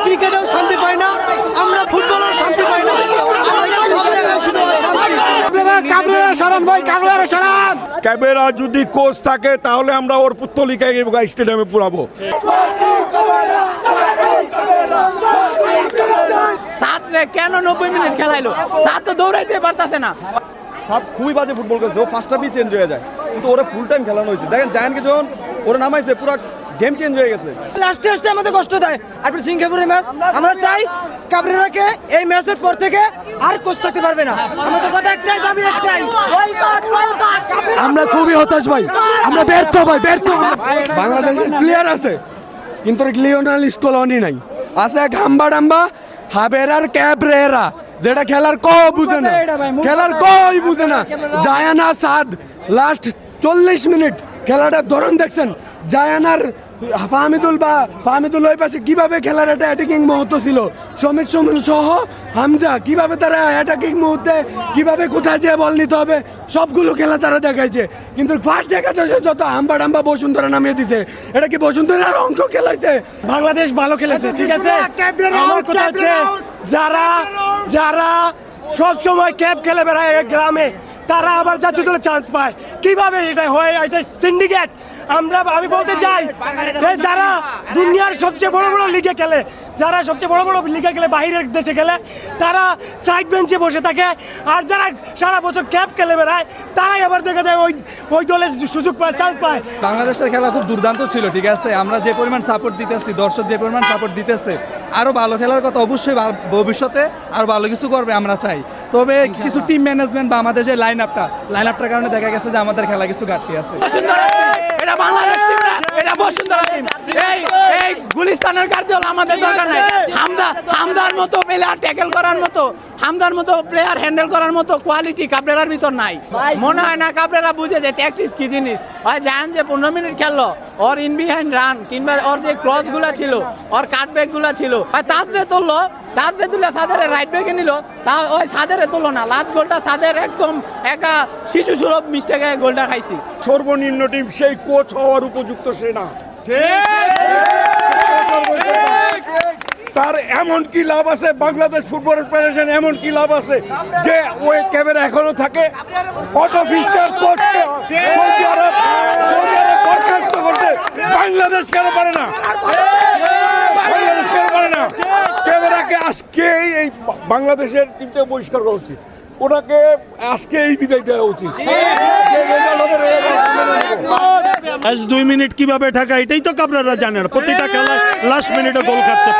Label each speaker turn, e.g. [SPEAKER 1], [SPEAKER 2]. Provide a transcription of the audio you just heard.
[SPEAKER 1] ক্রিকেটেও শান্তি পাই না, আমরা ফুটবলেও শান্তি পাই না, আমাদের সব জায়গায় শুধু অশান্তি।
[SPEAKER 2] কাবরেরা সরান ভাই, কাবরেরা সরান।
[SPEAKER 3] ক্যাবেরা যদি কোচ থাকে তাহলে আমরা ওর পুত্তলিকায় স্টেডিয়ামে পুরাবো।
[SPEAKER 4] সাতরে কেন 90 মিনিট খেলাইলো? সাত তো দৌড়াইতে পারতাছে না।
[SPEAKER 5] সাত খুবই বাজে ফুটবল খেলছে, ও ফার্স্ট হাফই চেঞ্জ হয়ে যায়, কিন্তু ওরা ফুল টাইম খেলানো হয়েছে। দেখেন জায়ান্টকে যখন ওরা নামাইছে পুরো গেম চেঞ্জ হয়ে গেছে।
[SPEAKER 1] লাস্টে আসতে আমাদের কষ্ট দেয়। আর সিঙ্গাপুরের ম্যাচ আমরা চাই কাবরেরাকে এই ম্যাচের পর থেকে আর কোচ থাকতে পারবে না। আমাদের কথা একটাই, দাবি একটাই,
[SPEAKER 2] আমরা খুবই হতাশ ভাই, আমরা ব্যর্থ ভাই, ব্যর্থ। বাংলাদেশের প্লেয়ার আছে কিন্তু লিওনেল স্কলনি নাই, আছে গাম্বা ডাম্বা হাবেরার ক্যাবরেরা, যেটা খেলার বুঝে না, খেলার বুঝে না। জায়ানা সাদ লাস্ট 40 মিনিট খেলাটার ধরন দেখছেন, জায়ানার ফাহমিদুল ওই পাশে কিভাবে খেলার একটা অ্যাটাকিং মুহূর্ত ছিল, সমীর সহ হামজা কিভাবে তারা অ্যাটাকিং মুহূর্তে কিভাবে কোথায় যেয়ে বল নিতে হবে সবগুলো খেলা তারা দেখাইছে। কিন্তু ফার্স্ট দেখাতে যত হাম্বা ডাম্বা বসুন্ধরা নামিয়ে দিছে, এটা কি বসুন্ধরার অঙ্ক খেলাইছে? বাংলাদেশ ভালো খেলেছে, ঠিক আছে। আমার কথা হচ্ছে যারা সব সময় ক্যাপ খেলে বেড়ায় গ্রামে, তারা আবার জাতীয় দলে চান্স পায় কিভাবে? এটা হয়, এটা সিন্ডিকেট। আমি বলতে চাই যে যারা দুনিয়ার সবচেয়ে বড় বড় লিগে খেলে, যারা সবচেয়ে বড় বড় লিগে খেলে, বাইরের দেশে খেলে, তারা সাইড বেঞ্চে বসে থাকে। আর যারা সারা বছর ক্যাপ খেলে বেড়ায়, তারাই আবার দেখা যায় ওই দলের সুযোগ পায়, চান্স পায়।
[SPEAKER 5] বাংলাদেশের খেলা খুব দুর্দান্ত ছিল, ঠিক আছে। আমরা যে পরিমাণ সাপোর্ট দিতেছি, দর্শক যে পরিমাণ সাপোর্ট দিতেছে, আরও ভালো খেলার কথা অবশ্যই ভবিষ্যতে আরও ভালো কিছু করবে আমরা চাই। তবে কিছু টিম ম্যানেজমেন্ট বা আমাদের যে লাইন আপটার কারণে দেখা গেছে যে আমাদের খেলা কিছু ঘাটতি আছে।
[SPEAKER 4] এটা বাংলাদেশ টিম না, এটা বসুন্ধরা টিম। এই গুলিস্তানের গার্দিওল আমাদের দরকার নাই। হামদার মতো প্লেয়ার ট্যাকেল করার মতো, হামদার মতো প্লেয়ার হ্যান্ডেল করার মতো কোয়ালিটি কাবরেরার ভিতর নাই। মনে হয় না কাবরেরা বুঝে যে ট্যাকটিক্স কি জিনিস। হয় জায়ান যে 15 মিনিট খেললো, ওর ইন বিহাইন্ড রান কিংবা ওর যে ক্রস গুলা ছিল, ওর কাটব্যাক গুলা ছিল, তাজরে তুললো, তাজরে তুলে সাদের রাইট ব্যাকে নিল, তা ওই সাদের তুললো না। লাস্ট গোলটা সাদের একদম একটা শিশু সুলভ মিস্টেকে গোলটা খাইছি।
[SPEAKER 3] সর্বনিম্ন টিম সেই কোচ হওয়ার উপযুক্ত সে না। তার এমন কি লাভ আছে? বাংলাদেশ ফুটবল ফেডারেশন এমন কি লাভ আছে যে ওই ক্যামেরা এখনো থাকে? অটো ফিস্টার কোচকে সৌদি আরব বরখাস্ত করতে বাংলাদেশ কেন পারে না? বাংলাদেশ কেন পারে না? ক্যামেরাকে আজকে এই বাংলাদেশের টিমটা বহিষ্কার করা উচিত, ওনাকে আজকে এই বিদায় দেওয়া উচিত।
[SPEAKER 6] 2 মিনিট কিভাবে ঢাকা, এটাই তো কাবরেরা জানে না। প্রতিটা খেলায় লাস্ট মিনিটে গোল খাচ্ছে।